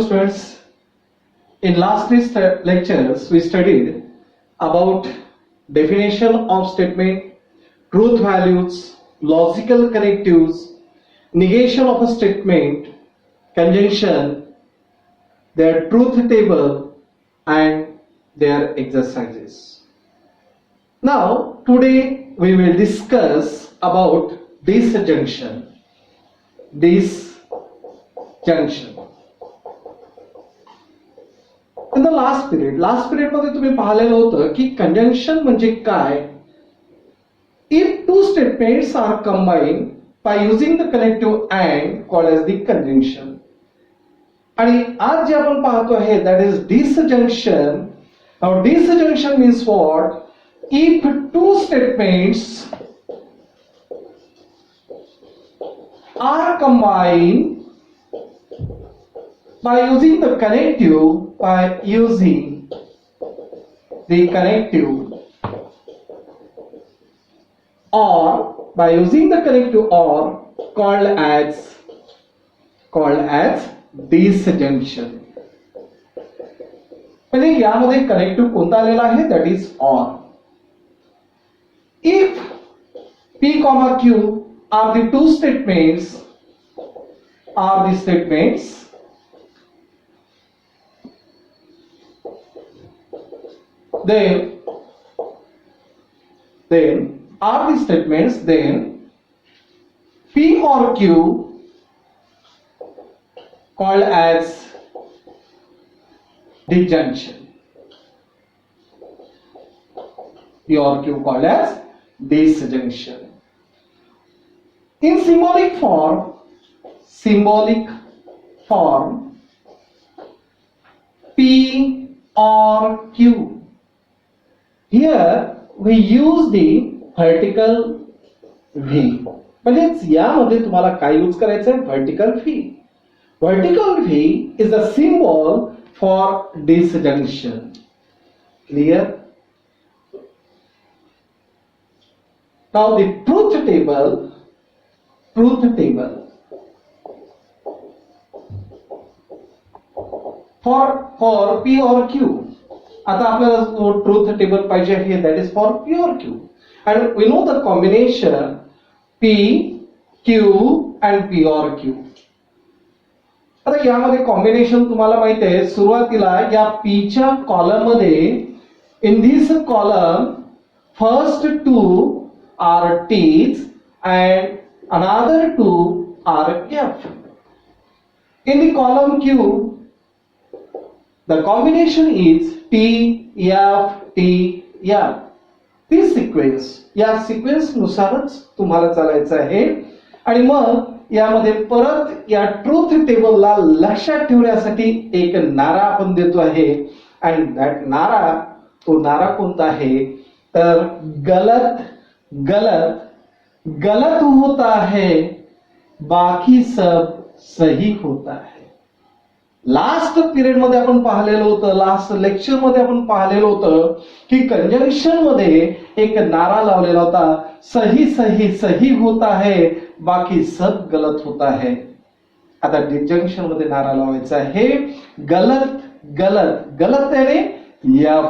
students, in last three lectures we studied about definition of statement, truth values, logical connectives, negation of a statement, conjunction, their truth table and their exercises. Now today we will discuss about disjunction. In the last period मध्ये तुम्ही पाहिलेलं होतं की conjunction म्हणजे काय. If two statements are combined by using the connective and called as the conjunction. आणि आज जे आपण पाहतो आहे that is disjunction. Now disjunction means what? If two statements are combined by using the connective or called as disjunction. म्हणजे यामध्ये connective कोणता आलेला आहे that is or. If P, Q are the two statements then P or Q called as disjunction. P or Q called as disjunction. In symbolic form, P or Q. Here we use the vertical V. म्हणजेच यामध्ये तुम्हाला काय use करायचं आहे? Vertical V. Vertical V is the symbol for disjunction. Clear? Now the truth table for P or Q. आता आपल्याला truth table पाहिजे आहे that is for P or Q. And we know the combination P, Q and P or Q. आता यामध्ये combination तुम्हाला माहिती आहे. सुरुवातीला या P च्या कॉलम मध्ये in this column first two are T's and another two are F. In the column Q the combination is T, F, T, F. This sequence, या सिक्वेन्स नुसारच तुम्हाला चालायचं आहे. आणि मग यामध्ये परत या ट्रूथ टेबलला लक्षात ठेवण्यासाठी एक नारा आपण देतो आहे. अँड दॅट तो नारा कोणता आहे तर गलत होता है बाकी सब सही होता है. लास्ट पिरियड मध्ये आपण पाहिलेलं होतं, लास्ट लेक्चर मध्ये आपण पाहिलेलं होतं की कंजंक्शन मध्ये एक नारा लावलेला होता, सही सही सही होता है बाकी सब गलत होता है. आता डिस्जंक्शन मध्ये नारा लावायचा आहे गलत याने एफ,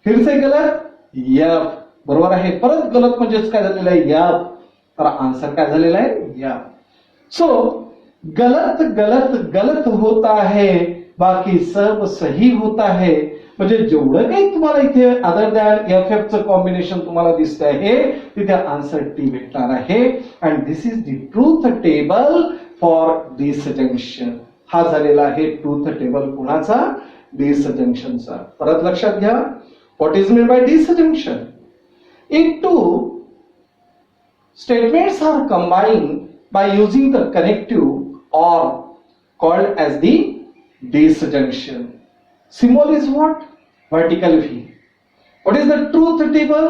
फिर से गलत एफ. बरोबर आहे. परत गलत म्हणजेच काय झालेलं आहे एफ. तर आन्सर काय झालेला आहे एफ. सो गलत होता है बाकी सब सही होता है. म्हणजे जेवढं काही तुम्हाला इथे अदर दॅन एफ चं कॉम्बिनेशन तुम्हाला दिसत आहे तिथे आन्सर टी भेटणार आहे. And this is the truth table for disjunction. हा झालेला आहे ट्रूथ टेबल कुणाचा? डिसजंक्शनचा. परत लक्षात घ्या what is mean by disjunction. If two statements are combined by using the connective or called as the disjunction. Symbol is what? Vertical V. What is the truth table?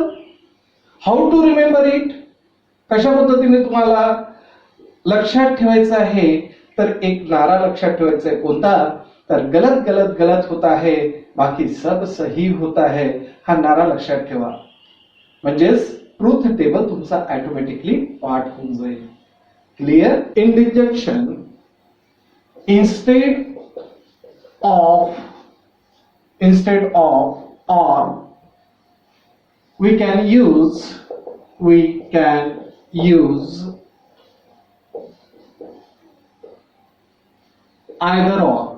How to remember it? कशा पद्धतीने तुम्हाला लक्षात ठेवायचं आहे तर एक नारा लक्षात ठेवायचा आहे. कोणता तर गलत होता है बाकी सब सही होता है. हा नारा लक्षात ठेवा म्हणजेच ट्रूथ टेबल तुमचा ऑटोमॅटिकली पाठ होऊन जाईल. Clear? In disjunction, instead of, instead of or, we can use either or.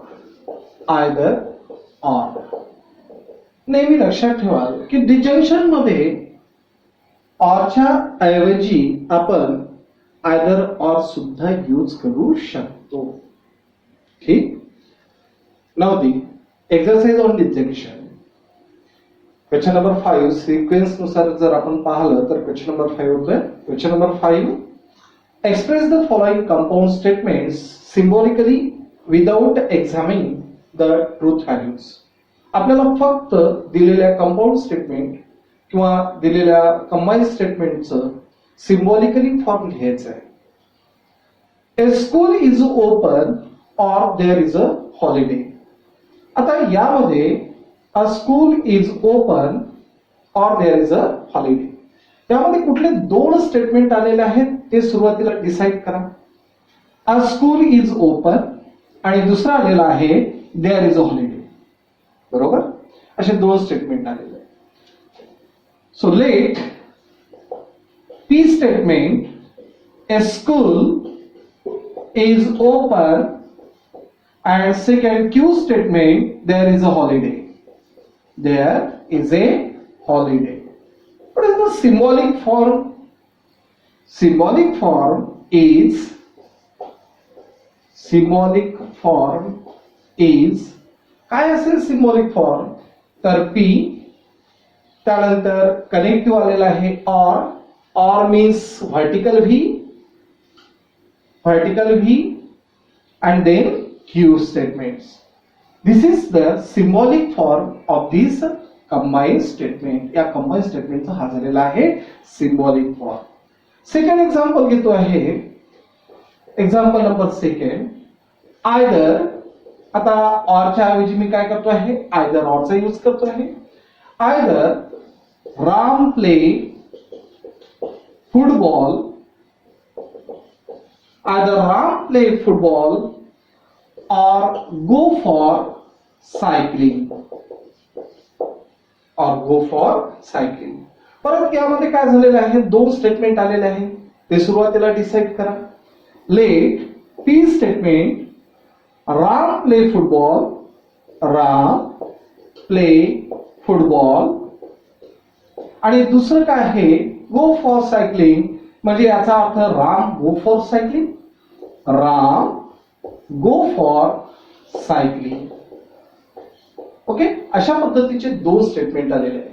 नेहमी लक्षात ठेवा की डिजंक्शन मध्ये ऑरच्या ऐवजी आपण आयदर ऑर सुद्धा यूज करू शकतो. ठीक. Now the exercise on disjunction. Question number 5 sequence नुसार जर आपण पाहिलं तर क्वेश्चन नंबर 5 होतोय. Question number 5, express the following compound statements symbolically without examining the truth values. आपल्याला फक्त दिलेल्या कंपाउंड स्टेटमेंट किंवा दिलेल्या कंबाईन स्टेटमेंटचं सिम्बॉलिकली फॉर्म लिहायचं आहे. A school is open or there is a holiday. आता यामध्ये a school is open or there is a holiday, यामध्ये कुठले दोन स्टेटमेंट आलेले आहेत ते सुरुवातीला डिसाइड करा. अ स्कूल इज ओपन आणि दुसरा आलेला आहे देअर इज अ हॉलिडे. बरोबर, असे दोन स्टेटमेंट आलेले आहेत. So let P statement, A school is open, and second Q statement, there is a holiday. There is a holiday. What is the symbolic form? Symbolic form is काय असेल symbolic form? तर P, त्यानंतर connective आलेला आहे or means vertical V and then Q statements. This is the symbolic form of this combined statement. या combined statement चा हा झालेला आहे symbolic form. सेकंड एक्झाम्पल घेतो आहे, एक्झाम्पल नंबर सेकंड. आयदर, आता ऑरच्या ऐवजी मी काय करतो आहे, आयदर ऑरचा यूज करतो आहे. Either Ram play football, either Ram play football or go for cycling. परत यामध्ये काय झालेलं आहे, दोन स्टेटमेंट आलेले आहे, ते सुरुवातीला डिसाइड करा. Let P statement, Ram play football आणि दुसरं काय आहे गो फॉर सायकलिंग. म्हणजे याचा अर्थ Ram go for cycling, Ram go for cycling. Okay, अशा पद्धतीचे दोन स्टेटमेंट आलेले आहेत.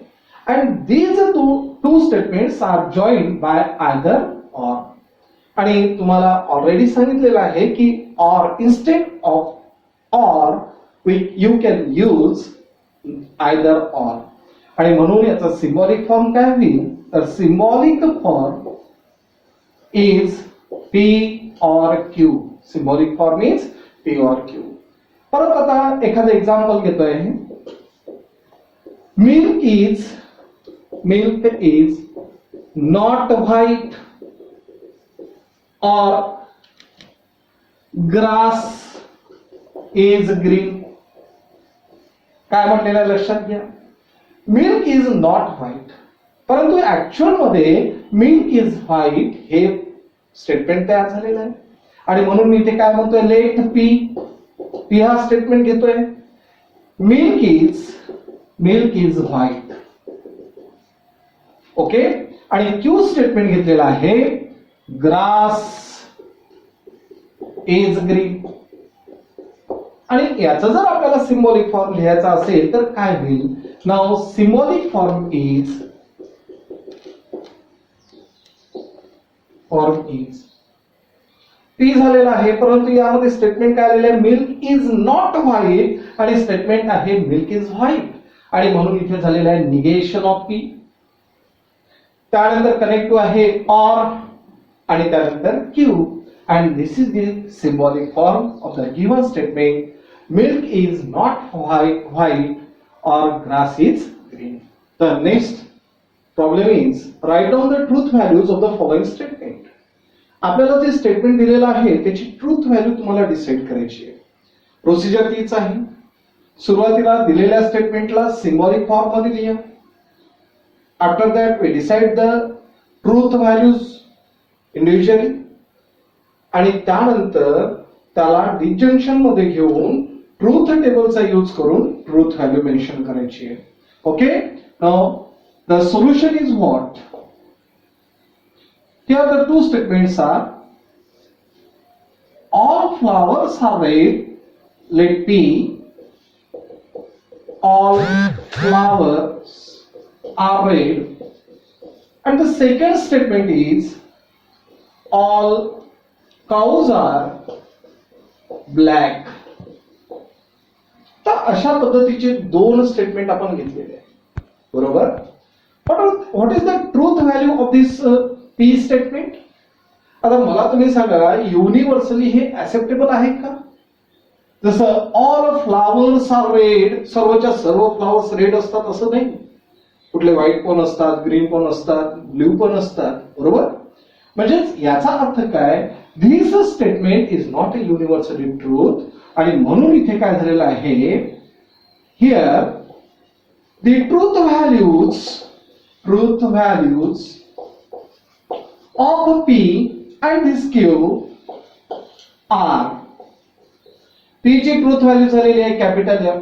and these two statements are joined by either or. आणि तुम्हाला ऑलरेडी सांगितलेलं आहे की or instead of or you can use either or. आणि म्हणून याचा सिम्बॉलिक फॉर्म काय होईल, तर symbolic form is P or Q. Symbolic form is P or Q. परत आता एखादं एक्झाम्पल घेतोय. Milk is not white or grass is green. काय म्हटलेलं लक्षात घ्या, मिल्क इज नॉट व्हाईट, परंतु ऍक्च्युअल मध्ये मिल्क इज व्हाईट हे स्टेटमेंट तयार झालेलं आहे. आणि म्हणून मी इथे काय म्हणतोय, लेट P हा स्टेटमेंट घेतोय, मिल्क इज व्हाईट. ओके, आणि Q स्टेटमेंट घेतलेला आहे ग्रास इज ग्रीन. आणि याचा जर आपल्याला सिम्बॉलिक फॉर्म लिहायचा असेल तर काय होईल, now symbolic form is P झालेला आहे, परंतु यामध्ये स्टेटमेंट काय आलेलं आहे, मिल्क इज नॉट व्हाईट आणि स्टेटमेंट आहे मिल्क इज व्हाईट. आणि म्हणून इथे झालेलं आहे निगेशन ऑफ P. त्यानंतर कनेक्टिव्ह आहे ऑर आणि त्यानंतर Q. and this is the symbolic form of the given statement, milk is not white or grass is green. The next problem is write down the truth values of the following statement. आपल्याला जे statement दिलेलं आहे त्याची truth value तुम्हाला decide करायची आहे. Procedure तीच आहे. सुरुवातीला दिलेल्या स्टेटमेंटला सिम्बॉलिक फॉर्म मध्ये लिहा. After that we decide the truth values individually आणि त्यानंतर त्याला डिस्जंक्शन मध्ये घेऊन ट्रूथ टेबलचा यूज करून ट्रूथ व्हॅल्यू मेन्शन करायची आहे. Okay, now the solution is what? Here the two statements are all flowers are red, let P, all flowers are red, and the second statement is all cows are black. तर अशा पद्धतीचे दोन statement आपण घेतलेले आहे, बरोबर. What is the truth value of this P statement? आता मला तुम्ही सांगा, युनिव्हर्सली हे ऍक्सेप्टेबल आहे का? जसं ऑल फ्लावर्स आर रेड, सर्वच्या सर्व फ्लावर्स रेड असतात असं नाही. कुठले व्हाईट पण असतात, ग्रीन पण असतात, ब्ल्यू पण असतात, बरोबर. म्हणजेच याचा अर्थ काय? This statement is not a universally truth. आणि म्हणून इथे काय झालेलं आहे, here the truth values of P and this Q are, P ची ट्रूथ व्हॅल्यू झालेली आहे कॅपिटल एफ,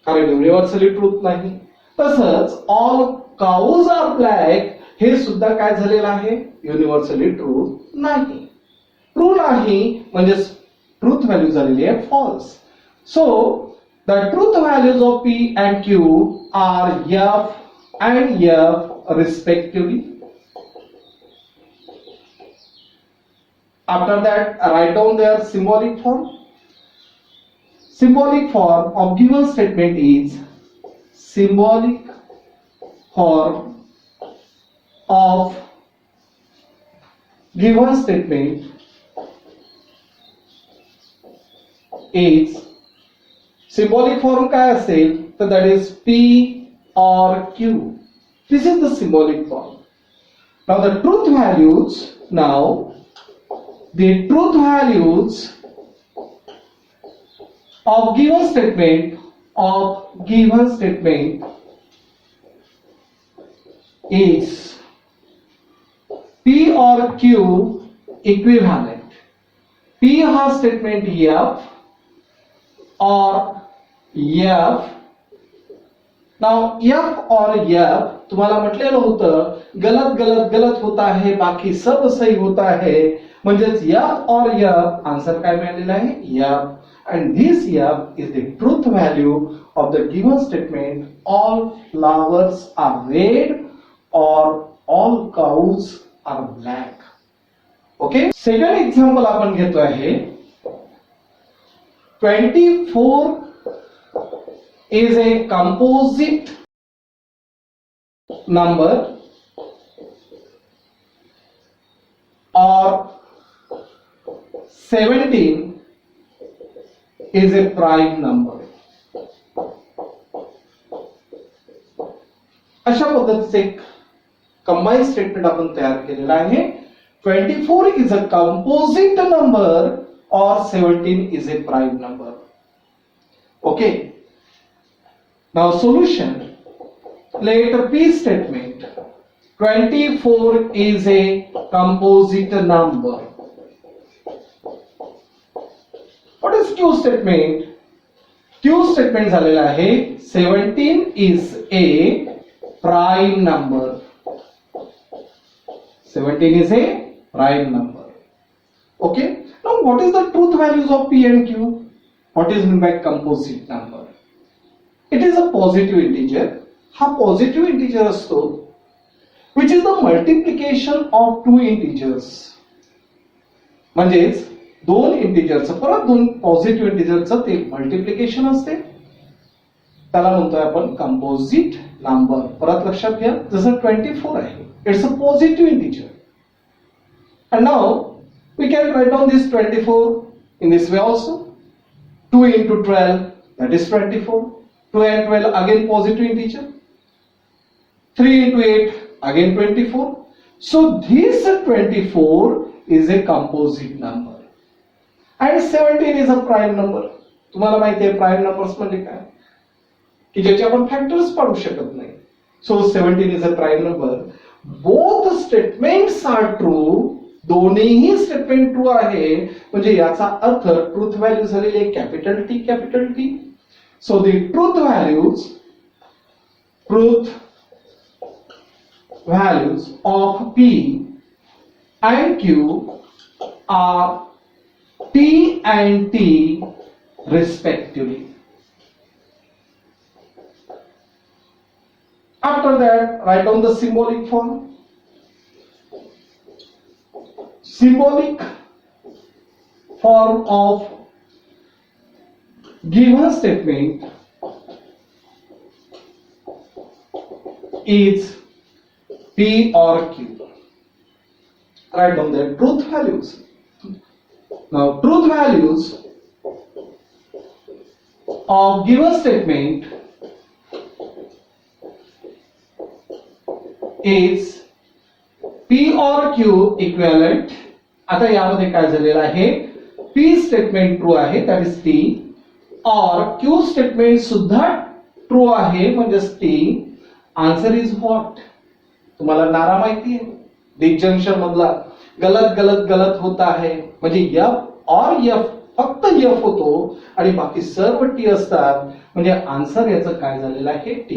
कारण युनिव्हर्सली ट्रूथ नाही. तसंच ऑल काऊज आर ब्लॅक हे सुद्धा काय झालेलं आहे, युनिव्हर्सली ट्रूथ नाही. ट्रू नाही म्हणजे ट्रूथ व्हॅल्यू झालेली आहे false. So the truth values of P and Q are F and F respectively. After that, write down their symbolic form. Symbolic form of given statement is symbolic form of given statement is symbolic form काय असेल तर that is P or Q. This is the symbolic form. Now the truth values. Now the truth values of given statement is P or Q equivalent. P हा statement F or F. Now F or F तुम्हाला म्हटलेलं होतं गलत होता है, बाकी सब सही होता है. म्हणजेच F or F आन्सर काय मिळालेला आहे, F. And this F is the truth value of the given statement all flowers are red or all cows are black. Okay, second example आपण घेतो आहे 24 is a composite number or 17 is a prime number. अशा पद्धतीचे एक combine statement आपण तयार केलेला आहे. 24 is a composite number or 17 is a prime number. Okay. Now solution. Let P statement. 24 is a composite number. What is Q statement? Q statement झालेला आहे 17 is a prime number. 17 is a prime number. Okay. Now what is the truth values of P and Q? What is meant by composite number? It is a positive integer. हा positive integer असतो which is the multiplication of two integers. म्हणजेच दोन इंटिजरचं परत दोन positive इंटिजरचं ते multiplication असते, त्याला म्हणतोय आपण कंपोजिट नंबर. परत लक्षात घ्या, जसं 24 आहे, it's a positive integer. And now we can write down this 24 in this way also. 2 into 12 that is 24. 2 and 12 again positive integer. 3 into 8 again 24. So this 24 is a composite number. And 17 is a prime number. तुम्हाला माहिती आहे prime numbers म्हणजे काय? की ज्याचे आपण factors पाडू शकत नाही. So 17 is a prime number. Both statements are true. दोन्हीही स्टेटमेंट ट्रू आहे म्हणजे याचा अर्थ ट्रूथ व्हॅल्यू झालेली capital T capital T. So the truth values of P and Q are P and T respectively. After that, write down the symbolic form. Symbolic form of given statement is P or Q. Write down the truth values. Now, truth values of given statement is P or Q equivalent. आता यामध्ये काय झालेलं आहे, P statement true आहे that is T, और Q statement सुद्धा true आहे म्हणजेच T. Answer is what. तुम्हाला नारा माहिती आहे, डिस्जंक्शन मधला गलत गलत गलत होता आहे म्हणजे F और F फक्त F होतो आणि बाकी सर्व T असतात म्हणजे आन्सर याचं काय झालेलं आहे T.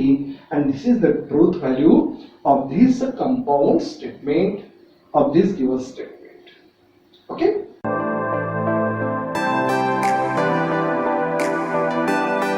And this is the truth value of this compound statement of this given statement. Okay.